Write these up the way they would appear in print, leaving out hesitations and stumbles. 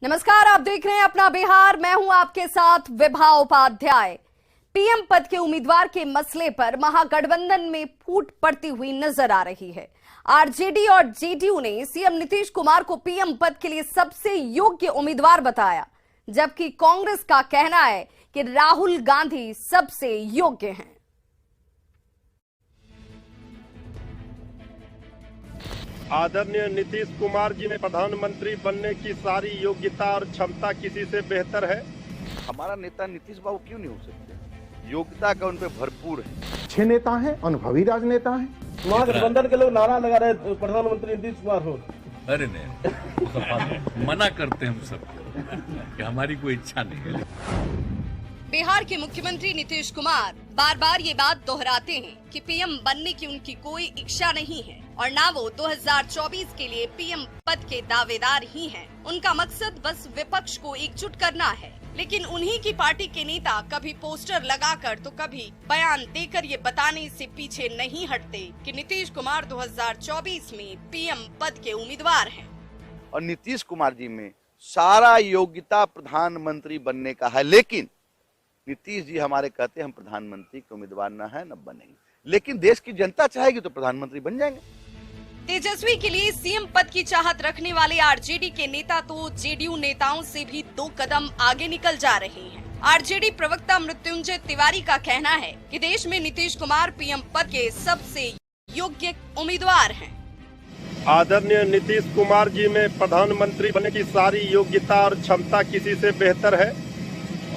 नमस्कार, आप देख रहे हैं अपना बिहार। मैं हूं आपके साथ विभा उपाध्याय। पीएम पद के उम्मीदवार के मसले पर महागठबंधन में फूट पड़ती हुई नजर आ रही है। आरजेडी और जेडीयू ने सीएम नीतीश कुमार को पीएम पद के लिए सबसे योग्य उम्मीदवार बताया, जबकि कांग्रेस का कहना है कि राहुल गांधी सबसे योग्य हैं। आदरणीय नीतीश कुमार जी ने प्रधानमंत्री बनने की सारी योग्यता और क्षमता किसी से बेहतर है। हमारा नेता नीतीश बाबू क्यों नहीं हो सकते? योग्यता का उन पे भरपूर है। अच्छे नेता हैं, अनुभवी राजनेता हैं। महागठबंधन के लोग नारा लगा रहे प्रधानमंत्री नीतीश कुमार हो। अरे नहीं, मना करते हम सब कि हमारी कोई इच्छा नहीं है। बिहार के मुख्यमंत्री नीतीश कुमार बार बार ये बात दोहराते हैं कि पीएम बनने की उनकी कोई इच्छा नहीं है और ना वो 2024 के लिए पीएम पद के दावेदार ही हैं। उनका मकसद बस विपक्ष को एकजुट करना है, लेकिन उन्हीं की पार्टी के नेता कभी पोस्टर लगाकर तो कभी बयान देकर ये बताने से पीछे नहीं हटते कि नीतीश कुमार 2024 में पीएम पद के उम्मीदवार हैं। और नीतीश कुमार जी में सारा योग्यता प्रधानमंत्री बनने का है, लेकिन नीतीश जी हमारे कहते हैं हम प्रधानमंत्री के उम्मीदवार न है न बनेंगे, लेकिन देश की जनता चाहेगी तो प्रधानमंत्री बन जाएंगे। तेजस्वी के लिए सीएम पद की चाहत रखने वाले आरजेडी के नेता तो जेडीयू नेताओं से भी 2 कदम आगे निकल जा रहे हैं। आरजेडी प्रवक्ता मृत्युंजय तिवारी का कहना है कि देश में नीतीश कुमार पीएम पद के सबसे योग्य उम्मीदवार हैं। आदरणीय नीतीश कुमार जी में प्रधानमंत्री बनने की सारी योग्यता और क्षमता किसी से बेहतर है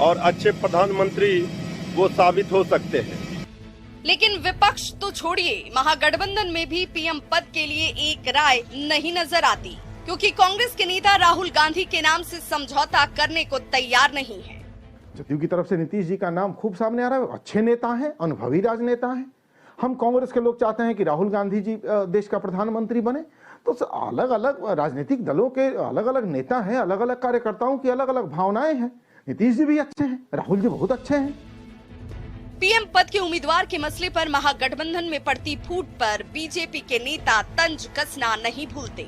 और अच्छे प्रधानमंत्री वो साबित हो सकते हैं। लेकिन विपक्ष तो छोड़िए, महागठबंधन में भी पीएम पद के लिए एक राय नहीं नजर आती, क्योंकि कांग्रेस के नेता राहुल गांधी के नाम से समझौता करने को तैयार नहीं है। जदयू की तरफ से नीतीश जी का नाम खूब सामने आ रहा है। अच्छे नेता हैं, अनुभवी राजनेता हैं। हम कांग्रेस के लोग चाहते हैं कि राहुल गांधी जी देश का प्रधानमंत्री बने। तो अलग अलग राजनीतिक दलों के अलग अलग नेता हैं, अलग अलग कार्यकर्ताओं की अलग अलग भावनाएं हैं। नीतीश जी भी अच्छे हैं, राहुल जी बहुत अच्छे हैं। पीएम पद के उम्मीदवार के मसले पर महागठबंधन में पड़ती फूट पर बीजेपी के नेता तंज कसना नहीं भूलते।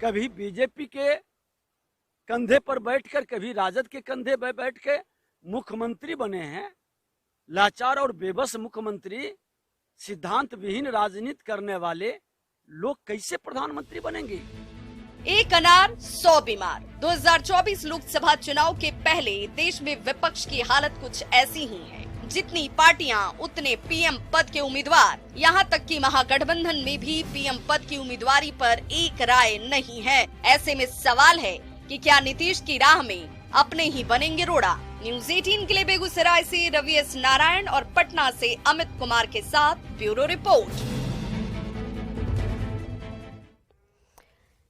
कभी बीजेपी के कंधे पर बैठकर, कभी राजद के कंधे पर बैठ के मुख्यमंत्री बने हैं। लाचार और बेबस मुख्यमंत्री, सिद्धांत विहीन राजनीति करने वाले लोग कैसे प्रधानमंत्री बनेंगे? एक अनार 100 बीमार। 2024 लोकसभा चुनाव के पहले देश में विपक्ष की हालत कुछ ऐसी ही है। जितनी पार्टियां उतने पीएम पद के उम्मीदवार। यहां तक कि महागठबंधन में भी पीएम पद की उम्मीदवारी पर एक राय नहीं है। ऐसे में सवाल है कि क्या नीतीश की राह में अपने ही बनेंगे रोड़ा। न्यूज़ 18 के लिए बेगूसराय से रवि एस नारायण और पटना से अमित कुमार के साथ bureau report.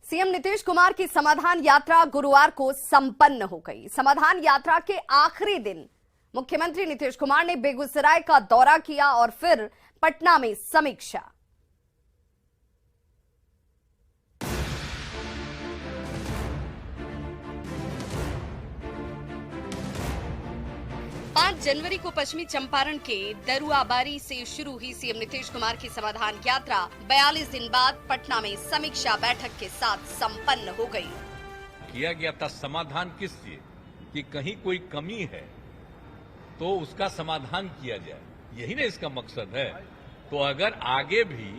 CM Nitish Kumar की समाधान यात्रा गुरुवार को संपन्न हो गई। समाधान यात्रा के आखिरी दिन मुख्यमंत्री नीतीश कुमार ने बेगूसराय का दौरा किया और फिर पटना में समीक्षा। जनवरी को पश्चिमी चंपारण के दरुआबारी से शुरू हुई सीएम नीतीश कुमार की समाधान यात्रा 42 दिन बाद पटना में समीक्षा बैठक के साथ संपन्न हो गई। किया गया था समाधान किस चीज कि कहीं कोई कमी है तो उसका समाधान किया जाए, यही ना इसका मकसद है। तो अगर आगे भी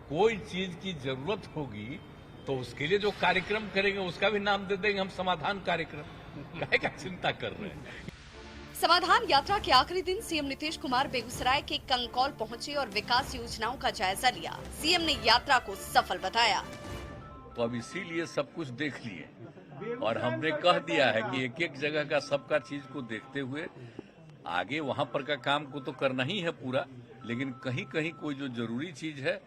कोई चीज की जरूरत होगी तो उसके लिए जो कार्यक्रम करेंगे उसका भी नाम दे देंगे हम समाधान कार्यक्रम। काहे का चिंता कर रहे हैं। समाधान यात्रा के आखिरी दिन सीएम नीतीश कुमार बेगूसराय के कंकौल पहुंचे और विकास योजनाओं का जायजा लिया। सीएम ने यात्रा को सफल बताया। तो अब इसीलिए सब कुछ देख लिए और हमने कह दिया है कि एक एक जगह का सबका चीज को देखते हुए आगे वहां पर का काम को तो करना ही है पूरा, लेकिन कहीं कहीं कोई जो जरूरी चीज है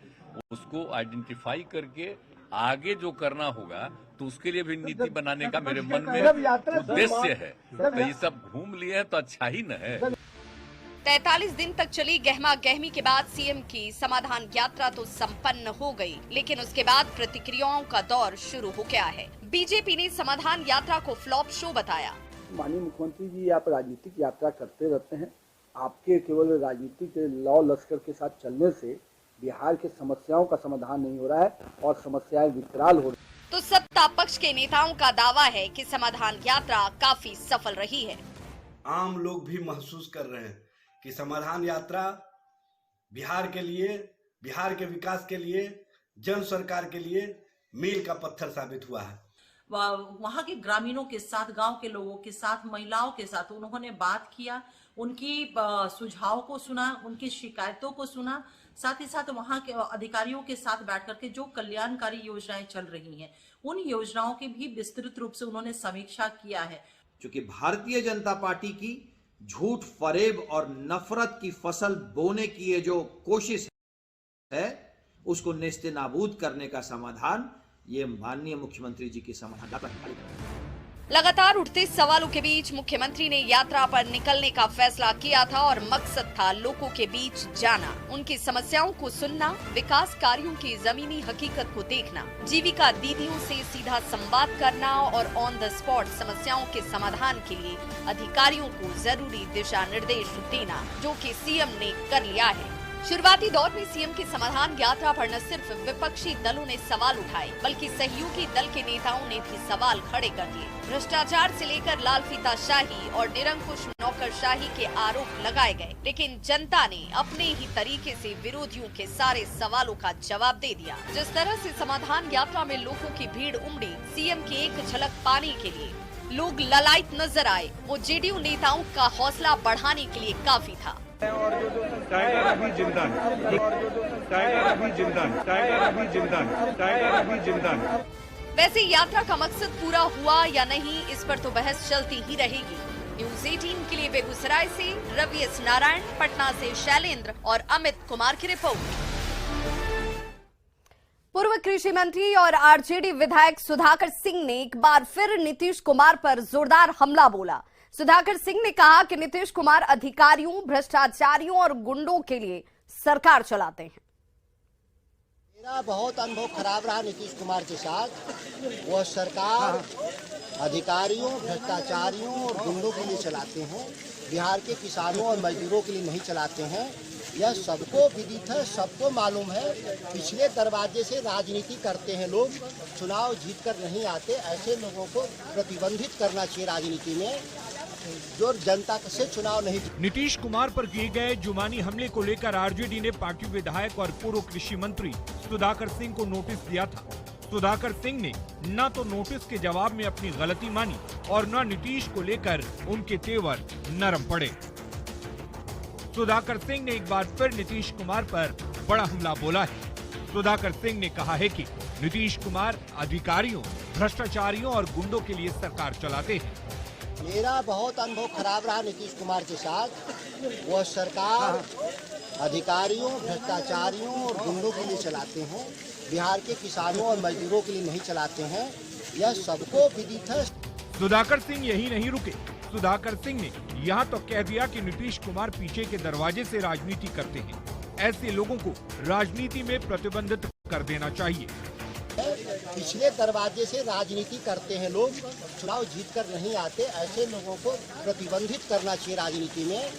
उसको आइडेंटिफाई करके आगे जो करना होगा तो उसके लिए भी नीति बनाने का मेरे मन में उद्देश्य है। तो ये सब घूम लिए हैं तो अच्छा ही न है। 43 दिन तक चली गहमा गहमी के बाद सीएम की समाधान यात्रा तो संपन्न हो गई, लेकिन उसके बाद प्रतिक्रियाओं का दौर शुरू हो गया है। बीजेपी ने समाधान यात्रा को फ्लॉप शो बताया। माननीय मुख्यमंत्री जी, आप राजनीतिक यात्रा करते रहते हैं। आपके केवल राजनीति के लौ लश्कर के साथ चलने से बिहार की समस्याओं का समाधान नहीं हो रहा है और समस्याएं विकराल हो रही है। तो सत्ता पक्ष के नेताओं का दावा है कि समाधान यात्रा काफी सफल रही है। आम लोग भी महसूस कर रहे हैं कि समाधान यात्रा बिहार के लिए, बिहार के विकास के लिए, जन सरकार के लिए मील का पत्थर साबित हुआ है। वहाँ के ग्रामीणों के साथ, गांव के लोगों के साथ, महिलाओं के साथ उन्होंने बात किया, उनकी सुझाव को सुना, उनकी शिकायतों को सुना, साथ ही साथ वहाँ के अधिकारियों के साथ बैठ करके जो कल्याणकारी योजनाएं चल रही हैं उन योजनाओं की भी विस्तृत रूप से उन्होंने समीक्षा किया है। क्योंकि भारतीय जनता पार्टी की झूठ, फरेब और नफरत की फसल बोने की ये जो कोशिश है उसको नेस्ते नाबूद करने का समाधान ये माननीय मुख्यमंत्री जी की समाधान। लगातार उठते सवालों के बीच मुख्यमंत्री ने यात्रा पर निकलने का फैसला किया था और मकसद था लोगों के बीच जाना, उनकी समस्याओं को सुनना, विकास कार्यों की जमीनी हकीकत को देखना, जीविका दीदियों से सीधा संवाद करना और ऑन द स्पॉट समस्याओं के समाधान के लिए अधिकारियों को जरूरी दिशा निर्देश देना, जो कि सीएम ने कर लिया है। शुरुआती दौर में सीएम की समाधान यात्रा पर न सिर्फ विपक्षी दलों ने सवाल उठाए बल्कि सहयोगी दल के नेताओं ने भी सवाल खड़े कर दिए। भ्रष्टाचार से लेकर लाल फीताशाही और निरंकुश नौकरशाही के आरोप लगाए गए, लेकिन जनता ने अपने ही तरीके से विरोधियों के सारे सवालों का जवाब दे दिया। जिस तरह से समाधान यात्रा में लोगों की भीड़ उमड़ी, सीएम की एक झलक पाने के लिए लोग ललायत नजर आए, वो जेडीयू नेताओं का हौसला बढ़ाने के लिए काफी था। टाइगर अभी जिंदा है, टाइगर अभी जिंदा है, टाइगर अभी जिंदा है, टाइगर अभी जिंदा है। वैसे यात्रा का मकसद पूरा हुआ या नहीं, इस पर तो बहस चलती ही रहेगी। न्यूज़ 18 के लिए बेगूसराय से रवि एस नारायण, पटना से शैलेंद्र और अमित कुमार की रिपोर्ट। पूर्व कृषि मंत्री और आरजेडी विधायक सुधाकर सिंह ने एक बार फिर नीतीश कुमार पर जोरदार हमला बोला। सुधाकर सिंह ने कहा कि नीतीश कुमार अधिकारियों, भ्रष्टाचारियों और गुंडों के लिए सरकार चलाते हैं। मेरा बहुत अनुभव खराब रहा नीतीश कुमार के साथ। वह सरकार अधिकारियों, भ्रष्टाचारियों और गुंडों के लिए चलाते हैं, बिहार के किसानों और मजदूरों के लिए नहीं चलाते हैं। यह सबको विदित है, सबको मालूम है। पिछले दरवाजे से राजनीति करते हैं लोग, चुनाव जीत कर नहीं आते। ऐसे लोगों को प्रतिबंधित करना चाहिए राजनीति में, जो जनता से चुनाव नहीं। नीतीश कुमार पर किए गए जुबानी हमले को लेकर आरजेडी ने पार्टी विधायक और पूर्व कृषि मंत्री सुधाकर सिंह को नोटिस दिया था। सुधाकर सिंह ने न तो नोटिस के जवाब में अपनी गलती मानी और न नीतीश को लेकर उनके तेवर नरम पड़े। सुधाकर सिंह ने एक बार फिर नीतीश कुमार पर बड़ा हमला बोला है। सुधाकर सिंह ने कहा है कि नीतीश कुमार अधिकारियों, भ्रष्टाचारियों और गुंडों के लिए सरकार चलाते हैं। मेरा बहुत अनुभव खराब रहा नीतीश कुमार के साथ। वह सरकार अधिकारियों, भ्रष्टाचारियों और गुंडों के लिए चलाते हैं, बिहार के किसानों और मजदूरों के लिए नहीं चलाते हैं। यह सबको विदित है। सुधाकर सिंह यही नहीं रुके। सुधाकर सिंह ने यहाँ तो कह दिया कि नीतीश कुमार पीछे के दरवाजे से राजनीति करते हैं। ऐसे लोगों को राजनीति में प्रतिबंधित कर देना चाहिए। पिछले दरवाजे से राजनीति करते हैं लोग, चुनाव जीत कर नहीं आते। ऐसे लोगों को प्रतिबंधित करना चाहिए राजनीति में,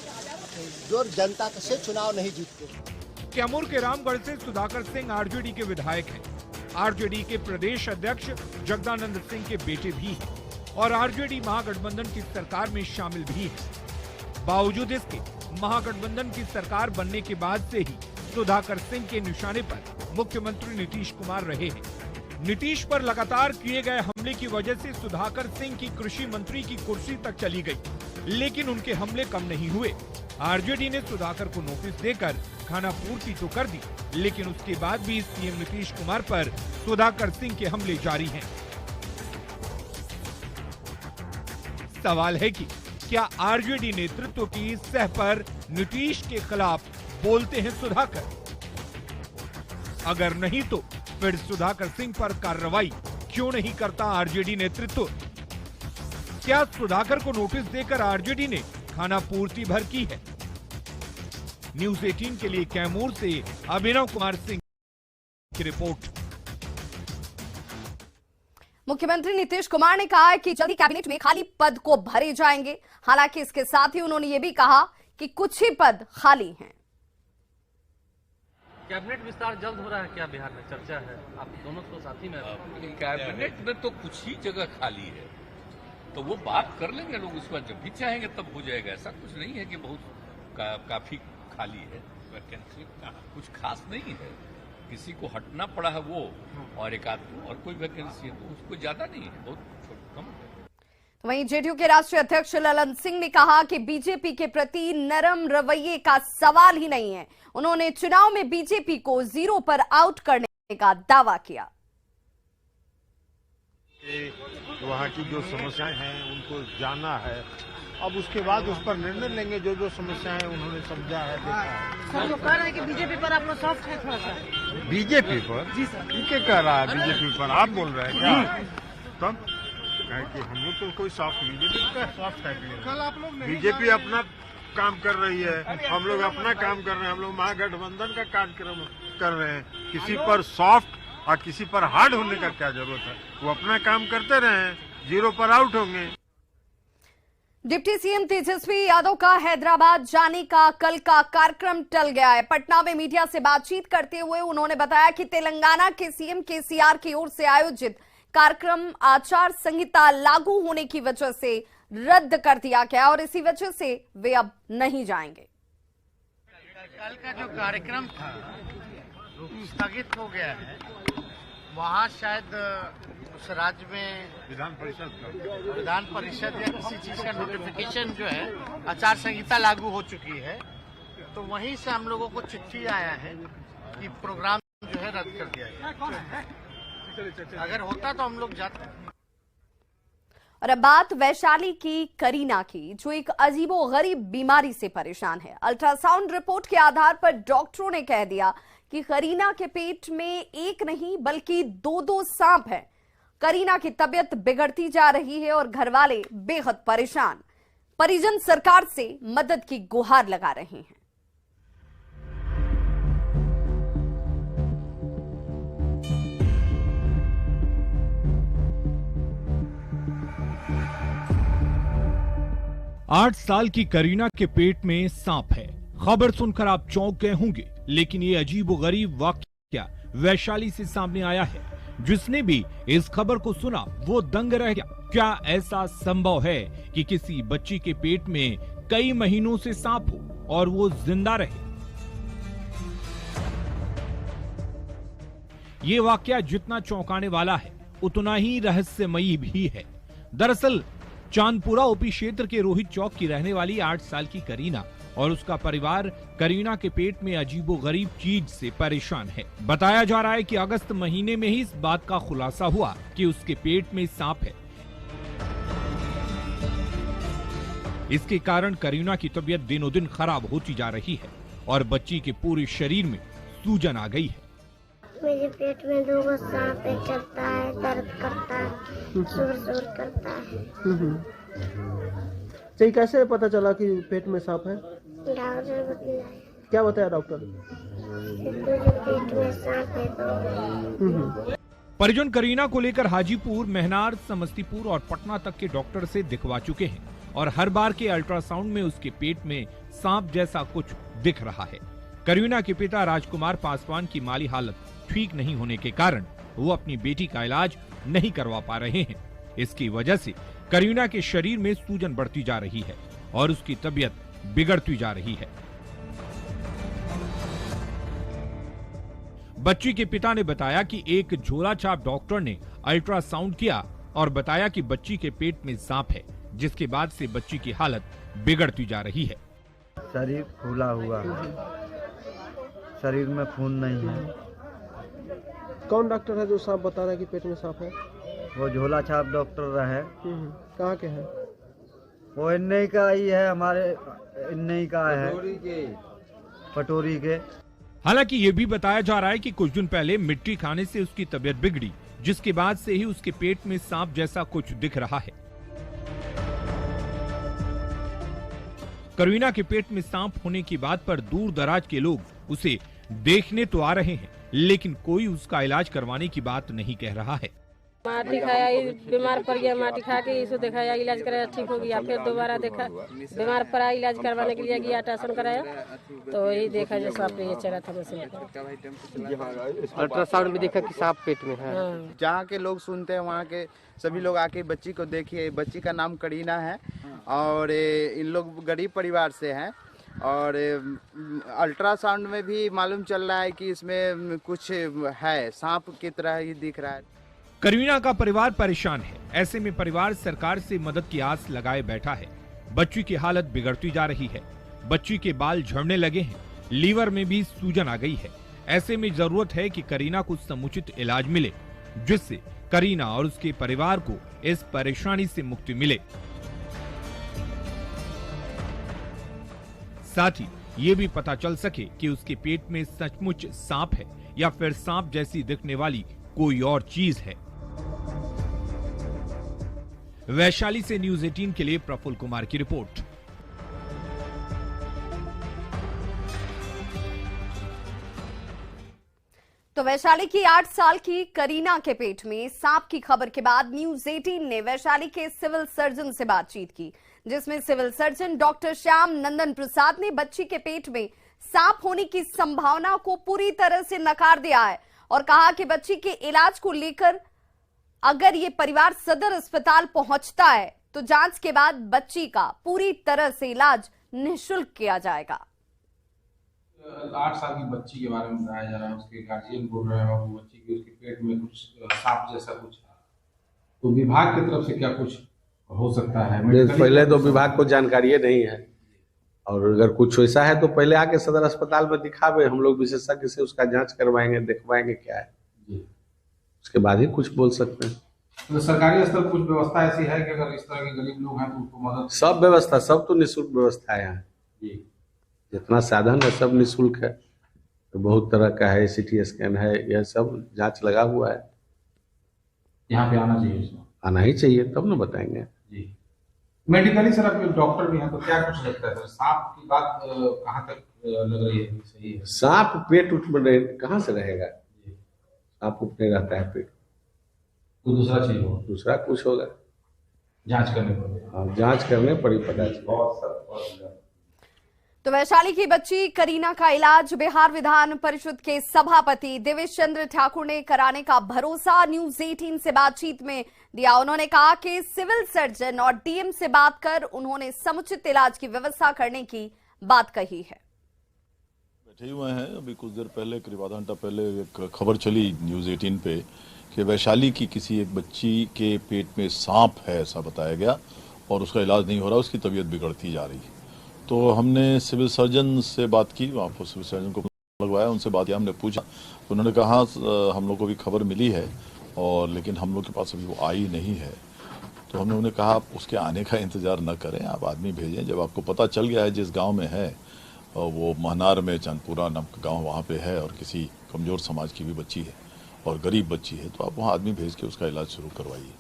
जो जनता से चुनाव नहीं जीतते। कैमूर के रामगढ़ से सुधाकर सिंह आरजेडी के विधायक हैं। आरजेडी के प्रदेश अध्यक्ष जगदानंद सिंह के बेटे भी हैं और आरजेडी महागठबंधन की सरकार में शामिल भी है। बावजूद इसके महागठबंधन की सरकार बनने के बाद से ही सुधाकर सिंह के निशाने पर मुख्यमंत्री नीतीश कुमार रहे हैं। नीतीश पर लगातार किए गए हमले की वजह से सुधाकर सिंह की कृषि मंत्री की कुर्सी तक चली गई, लेकिन उनके हमले कम नहीं हुए। आरजेडी ने सुधाकर को नोटिस देकर खाना पूर्ति तो कर दी, लेकिन उसके बाद भी सीएम नीतीश कुमार पर सुधाकर सिंह के हमले जारी हैं। सवाल है कि क्या आरजेडी नेतृत्व की सह पर नीतीश के खिलाफ बोलते हैं सुधाकर? अगर नहीं तो फिर सुधाकर सिंह पर कार्रवाई क्यों नहीं करता आरजेडी नेतृत्व? क्या सुधाकर को नोटिस देकर आरजेडी ने खाना पूर्ति भर की है? न्यूज़ 18 के लिए कैमूर से अभिनव कुमार सिंह की रिपोर्ट। मुख्यमंत्री नीतीश कुमार ने कहा है कि जल्दी कैबिनेट में खाली पद को भरे जाएंगे। हालांकि इसके साथ ही उन्होंने ये भी कहा कि कुछ ही पद खाली हैं। कैबिनेट विस्तार जल्द हो रहा है क्या? बिहार में चर्चा है, आप दोनों तो साथी में। कैबिनेट में तो कुछ ही जगह खाली है, तो वो बात कर लेंगे लोग, उसका जब भी चाहेंगे तब हो जाएगा। ऐसा कुछ नहीं है कि बहुत काफी खाली है वैकेंसी, कुछ खास नहीं है। किसी को हटना पड़ा है वो, और एक आध और कोई वैकेंसी है तो उसको ज्यादा नहीं है, बहुत कम है। वहीं जेडीयू के राष्ट्रीय अध्यक्ष ललन सिंह ने कहा कि बीजेपी के प्रति नरम रवैये का सवाल ही नहीं है। उन्होंने चुनाव में बीजेपी को 0 पर आउट करने का दावा किया। वहाँ की जो समस्याएं हैं उनको जाना है, अब उसके बाद उस पर निर्णय लेंगे। जो जो समस्याएं हैं उन्होंने समझा है, देखा है। सर लोग कह रहे हैं कि बीजेपी पर आप लोग सॉफ्ट है थोड़ा सा। बीजेपी पर? जी सर। क्या कह रहा है बीजेपी पर? आप बोल रहे हैं क्या? तब कि हम लोग तो कोई सॉफ्ट, बीजेपी का सॉफ्ट है। कल आप लोग बीजेपी अपना काम कर रही है, हम लोग अपना काम कर रहे हैं। हम लोग महागठबंधन का कार्यक्रम कर रहे हैं। किसी पर सॉफ्ट और किसी पर हार्ड होने का क्या जरूरत है? वो अपना काम करते रहे, 0 पर आउट होंगे। डिप्टी सीएम तेजस्वी यादव का हैदराबाद जाने का कल का कार्यक्रम टल गया है। पटना में मीडिया से बातचीत करते हुए उन्होंने बताया कि तेलंगाना के सीएम केसीआर की ओर से आयोजित कार्यक्रम आचार संहिता लागू होने की वजह से रद्द कर दिया गया और इसी वजह से वे अब नहीं जाएंगे। कल का जो कार्यक्रम था स्थगित हो गया है। वहाँ शायद उस राज्य में विधान परिषद या किसी चीज का नोटिफिकेशन जो है, आचार संहिता लागू हो चुकी है, तो वहीं से हम लोगों को चिट्ठी आया है कि प्रोग्राम जो है रद्द कर दिया गया। अगर होता तो हम लोग जाते। और अब बात वैशाली की करीना की, जो एक अजीबोगरीब बीमारी से परेशान है। अल्ट्रासाउंड रिपोर्ट के आधार पर डॉक्टरों ने कह दिया कि करीना के पेट में एक नहीं बल्कि 2 सांप हैं। करीना की तबीयत बिगड़ती जा रही है और घरवाले बेहद परेशान। परिजन सरकार से मदद की गुहार लगा रहे हैं। आठ साल की करीना के पेट में सांप है। खबर सुनकर आप चौंक गए होंगे, लेकिन ये अजीबोगरीब वाकया वैशाली से सामने आया है। जिसने भी इस खबर को सुना वो दंग रह गया। क्या ऐसा संभव है कि किसी बच्ची के पेट में कई महीनों से सांप हो और वो जिंदा रहे? ये वाकया जितना चौंकाने वाला है उतना ही रहस्यमयी भी है। दरअसल चांदपुरा ओपी क्षेत्र के रोहित चौक की रहने वाली 8 साल की करीना और उसका परिवार करीना के पेट में अजीबोगरीब चीज से परेशान है। बताया जा रहा है कि अगस्त महीने में ही इस बात का खुलासा हुआ कि उसके पेट में सांप है। इसके कारण करीना की तबीयत दिनों दिन खराब होती जा रही है और बच्ची के पूरे शरीर में सूजन आ गई है। मेरे पेट में 2 सांप चलता है, दर्द करता है, जोर करता है। सही कैसे पता चला कि पेट में सांप है? डॉक्टर बताया। क्या बताया डॉक्टर? पेट में सांप है तो। परिजन करीना को लेकर हाजीपुर, मेहनार, समस्तीपुर और पटना तक के डॉक्टर से दिखवा चुके हैं और हर बार के अल्ट्रासाउंड में उसके पेट में सांप जैसा कुछ दिख रहा है। करीना के पिता राजकुमार पासवान की माली हालत ठीक नहीं होने के कारण वो अपनी बेटी का इलाज नहीं करवा पा रहे हैं। इसकी वजह से करीना के शरीर में सूजन बढ़ती जा रही है और उसकी तबीयत बिगड़ती जा रही है। बच्ची के पिता ने बताया कि एक झोलाछाप डॉक्टर ने अल्ट्रासाउंड किया और बताया कि बच्ची के पेट में सांप है, जिसके बाद से बच्ची की हालत बिगड़ती जा रही है। शरीर फूला हुआ है, शरीर में खून नहीं है। कौन डॉक्टर है जो सांप बता रहा है कि पेट में सांप है? वो झोलाछाप डॉक्टर है। कहाँ के है? वो इन्नई का ही है, हमारे इन्नई का है, पटोरी के। हालांकि ये भी बताया जा रहा है कि कुछ दिन पहले मिट्टी खाने से उसकी तबीयत बिगड़ी, जिसके बाद से ही उसके पेट में सांप जैसा कुछ दिख रहा है। करीना के पेट में सांप होने की बात पर दूर दराज के लोग उसे देखने तो आ रहे हैं, लेकिन कोई उसका इलाज करवाने की बात नहीं कह रहा है। माटी खाया, बीमार पड़ गया, माटी खा के इसको दिखाया, इलाज कराया, ठीक हो गया। फिर दोबारा देखा, बीमार पड़ा, इलाज करवाने के लिए गया, अल्ट्रासाउंड कराया तो वही देखा जो सांप ये चला था मशीन पर। अल्ट्रासाउंड में देखा कि सांप पेट में है। जहाँ के लोग सुनते हैं वहाँ के सभी लोग आके बच्ची को देखिए। बच्ची का नाम करीना है और इन लोग गरीब परिवार से हैं और अल्ट्रासाउंड में भी मालूम चल रहा है कि इसमें कुछ है, सांप की तरह ही दिख रहा है। करीना का परिवार परेशान है। ऐसे में परिवार सरकार से मदद की आस लगाए बैठा है। बच्ची की हालत बिगड़ती जा रही है। बच्ची के बाल झड़ने लगे हैं, लीवर में भी सूजन आ गई है। ऐसे में जरूरत है कि करीना को समुचित इलाज मिले, जिससे करीना और उसके परिवार को इस परेशानी से मुक्ति मिले। साथ ही ये भी पता चल सके कि उसके पेट में सचमुच सांप है या फिर सांप जैसी दिखने वाली कोई और चीज है। वैशाली से न्यूज़ 18 के लिए प्रफुल्ल कुमार की रिपोर्ट। तो वैशाली की 8 साल की करीना के पेट में सांप की खबर के बाद न्यूज़ 18 ने वैशाली के सिविल सर्जन से बातचीत की, जिसमें civil surgeon doctor Shyam Nandan Prasad ने बच्ची के पेट में सांप होने की संभावना को पूरी तरह से नकार दिया है और कहा कि बच्ची के इलाज को लेकर अगर ये परिवार सदर अस्पताल पहुंचता है तो जांच के बाद बच्ची का पूरी तरह से इलाज निःशुल्क किया जाएगा। 8 साल की बच्ची के बारे में बताया जा रहा है, उसके गार्जियन बोल रहे हैं वो बच्ची के उसके पेट में कुछ सांप जैसा कुछ है, तो विभाग की तरफ से क्या कुछ हो सकता है? पहले तो विभाग को जानकारी नहीं है और अगर कुछ वैसा है तो पहले आके सदर अस्पताल में दिखावे, हम लोग विशेषज्ञ से उसका जांच करवाएंगे, देखवाएंगे क्या है, उसके बाद ही कुछ बोल सकते हैं। तो सरकारी स्तर कुछ व्यवस्था ऐसी है कि अगर इस तरह के गरीब लोग हैं तो उनको मदद? सब व्यवस्था, सब तो निःशुल्क व्यवस्था है यहाँ, जितना साधन है सब निःशुल्क है। तो बहुत तरह का है, CT स्कैन है, यह सब जांच लगा हुआ है। यहाँ पे आना चाहिए, आना ही चाहिए, तब ना बताएंगे। मेडिकली सर आप डॉक्टर भी हैं तो क्या कुछ लगता है? सांप की बात कहाँ तक लग रही है सही है? सांप पेट उठ में कहाँ से रहेगा? सांप उठ नहीं रहता है पेट, तो दूसरा चीज होगा, दूसरा कुछ होगा, जांच करने पर। हाँ, जांच करने पर ही पता चलेगा। तो वैशाली की बच्ची करीना का इलाज बिहार विधान परिषद के सभापति देवेश चंद्र ठाकुर ने कराने का भरोसा न्यूज़ 18 से बातचीत में दिया। उन्होंने कहा कि सिविल सर्जन और DM से बात कर उन्होंने समुचित इलाज की व्यवस्था करने की बात कही है। बैठे हुए हैं, अभी कुछ देर पहले, करीब आधा घंटा पहले एक खबर चली न्यूज़ 18 पे कि वैशाली की किसी एक बच्ची के पेट में सांप है, ऐसा बताया गया और उसका इलाज नहीं हो रहा, उसकी तबीयत बिगड़ती जा रही है। तो हमने सिविल सर्जन से बात की, वहाँ पर सिविल सर्जन को लगवाया, उनसे बात किया, हमने पूछा, उन्होंने कहा हम लोग को भी खबर मिली है और लेकिन हम लोग के पास अभी वो आई नहीं है। तो हमने उन्हें कहा आप उसके आने का इंतज़ार न करें, आप आदमी भेजें, जब आपको पता चल गया है जिस गांव में है, वो महनार में चंदपुरा नाम का गाँव वहाँ पे है और किसी कमज़ोर समाज की भी बच्ची है और गरीब बच्ची है, तो आप वहाँ आदमी भेज के उसका इलाज शुरू करवाइए।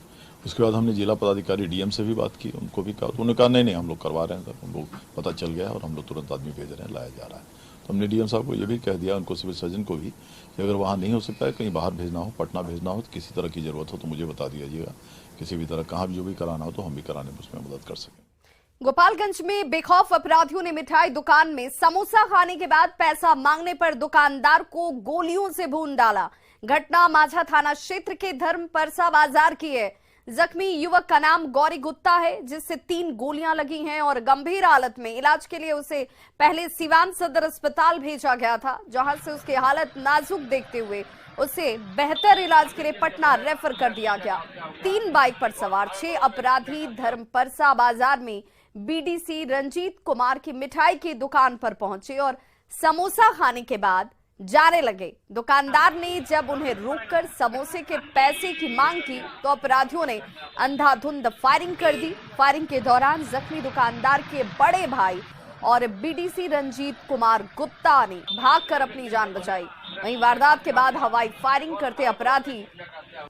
उसके बाद हमने जिला पदाधिकारी DM से भी बात की, उनको भी कहा, तो उन्होंने कहा नहीं हम लोग करवा रहे हैं सर, हम लोग पता चल गया है और हम लोग तुरंत आदमी भेज रहे हैं, लाया जा रहा है। तो हमने DM साहब को ये भी कह दिया, उनको सिविल सर्जन को भी, कि अगर वहाँ नहीं हो सकता है, कहीं बाहर भेजना हो, पटना भेजना हो, किसी तरह की ज़रूरत हो तो मुझे बता दीजिएगा, किसी भी तरह कहाँ जो भी कराना हो तो हम भी कराने में उसमें मदद कर सकें। गोपालगंज में बेखौफ अपराधियों ने मिठाई दुकान में समोसा खाने के बाद पैसा मांगने पर दुकानदार को गोलियों से भून डाला। घटना माझा थाना क्षेत्र के धर्म परसा बाजार की है। जख्मी युवक का नाम गौरी गुप्ता है, जिससे 3 गोलियां लगी हैं और गंभीर हालत में इलाज के लिए उसे पहले सिवान सदर अस्पताल भेजा गया था, जहां से उसकी हालत नाजुक देखते हुए उसे बेहतर इलाज के लिए पटना रेफर कर दिया गया। 3 बाइक पर सवार 6 अपराधी धर्म परसा बाजार में BDC रंजीत कुमार की मिठाई की दुकान पर पहुंचे और समोसा खाने के बाद जाने लगे। दुकानदार ने जब उन्हें रोककर समोसे के पैसे की मांग की तो अपराधियों ने अंधाधुंध फायरिंग कर दी। फायरिंग के दौरान जख्मी दुकानदार के बड़े भाई और BDC रंजीत कुमार गुप्ता ने भागकर अपनी जान बचाई। वहीं वारदात के बाद हवाई फायरिंग करते अपराधी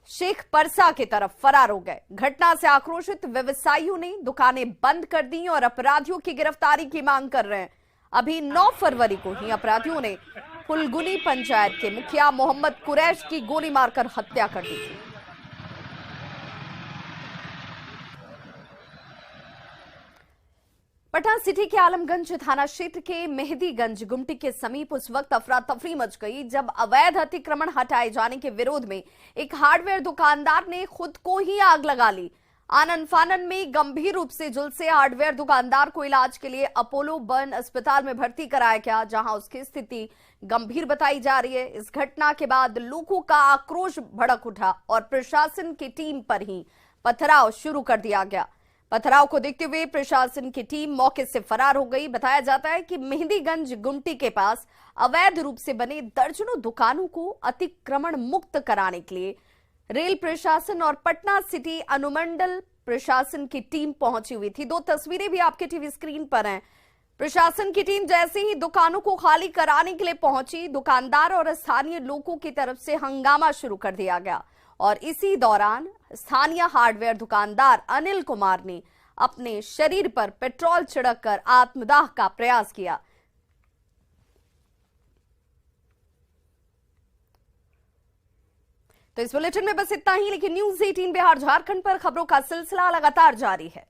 शेख परसा की तरफ फरार हो गए। घटना से आक्रोशित व्यवसायियों ने दुकानें बंद कर दी और अपराधियों की गिरफ्तारी की मांग कर रहे हैं। अभी 9 फरवरी को ही अपराधियों ने फुलगुनी पंचायत के मुखिया मोहम्मद कुरैश की गोली मारकर हत्या कर दी थी। पटना सिटी के आलमगंज थाना क्षेत्र के मेहदीगंज गुमटी के समीप उस वक्त अफरा तफरी मच गई जब अवैध अतिक्रमण हटाए जाने के विरोध में एक हार्डवेयर दुकानदार ने खुद को ही आग लगा ली। आनन फानन में गंभीर रूप से झुलसे हार्डवेयर दुकानदार को इलाज के लिए अपोलो बर्न अस्पताल में भर्ती कराया गया, जहां उसकी स्थिति गंभीर बताई जा रही है। इस घटना के बाद लोगों का आक्रोश भड़क उठा और प्रशासन की टीम पर ही पथराव शुरू कर दिया गया। पथराव को देखते हुए प्रशासन की टीम मौके से फरार हो गई। बताया जाता है कि मेहदीगंज गुमटी के पास अवैध रूप से बने दर्जनों दुकानों को अतिक्रमण मुक्त कराने के लिए रेल प्रशासन और पटना सिटी अनुमंडल प्रशासन की टीम पहुंची हुई थी। दो तस्वीरें भी आपके टीवी स्क्रीन पर हैं। प्रशासन की टीम जैसे ही दुकानों को खाली कराने के लिए पहुंची, दुकानदार और स्थानीय लोगों की तरफ से हंगामा शुरू कर दिया गया और इसी दौरान स्थानीय हार्डवेयर दुकानदार अनिल कुमार ने अपने शरीर पर पेट्रोल छिड़ककर आत्मदाह का प्रयास किया। तो इस बुलेटिन में बस इतना ही, लेकिन न्यूज़ 18 बिहार झारखंड पर खबरों का सिलसिला लगातार जारी है।